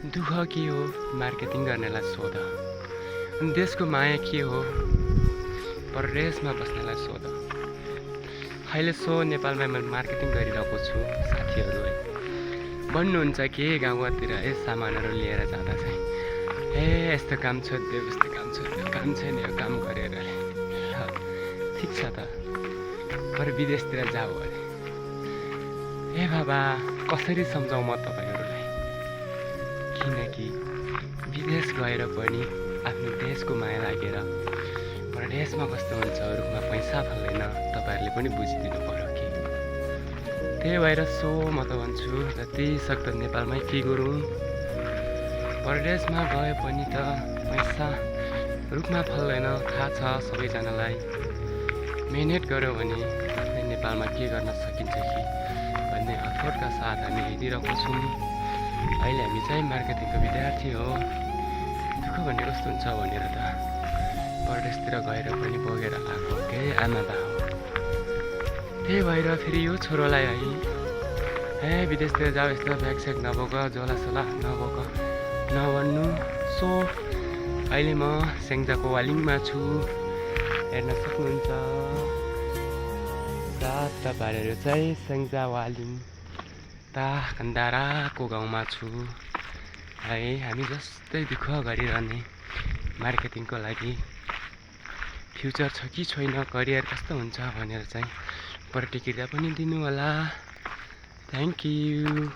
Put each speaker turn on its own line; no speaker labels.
दुःख के हो मार्केटिङ गर्नेलाई सोध, अनि देशको माया के हो परदेशमा बस्नेलाई सोध। अहिले नेपालमा मैले मार्केटिङ गरिरहेको छु साथीहरू है। भन्नुहुन्छ के गाउँतिर सामानहरू लिएर जाँदा चाहिँ यस्तो काम छोडिदियो उस्तो काम छोडिदियो, काम छैन यो काम गरेर ठिक छ त, पर विदेशतिर जाऊ अरे बाबा कसरी सम्झाउँ म तपाईँहरूलाई, किनकि विदेश गएर पनि आफ्नो देशको माया लागेर परदेशमा कस्तो हुन्छ, रुखमा पैसा फल्दैन, तपाईँहरूले पनि बुझिदिनु पर्यो कि। त्यही भएर म त भन्छु जति सक्दो नेपालमै के गरौँ, परदेशमा गए पनि त पैसा रुखमा फल्दैन, थाहा छ सबैजनालाई। मिहिनेत गऱ्यो भने आफ्नै नेपालमा के गर्न सकिन्छ कि भन्ने हतोरका साथ हामी हिँडिरहेको छौँ। अहिले हामी चाहिँ मार्केटिङको विद्यार्थी हो। दुःख भन्ने कस्तो हुन्छ भनेर त परदेशतिर गएर पनि बोकेर आएको केही आमा बा हो। त्यही भएर फेरि यो छोरोलाई है विदेशतिर जाऊ यस्तो ब्यागस्याग नबोक, झोलासोला नबोक नभन्नु। सो अहिले म सेङ्जाको वालिङमा छु, हेर्न सक्नुहुन्छ। तपाईँहरू चाहिँ सेङ्जा वालिङ कन्दाराको गाउँमा छु है। हामी जस्तै दुःख गरिरहने मार्केटिङको लागि। फ्युचर छ कि छैन, करियर कस्तो हुन्छ भनेर चाहिँ प्रतिक्रिया पनि दिनु होला। Thank you.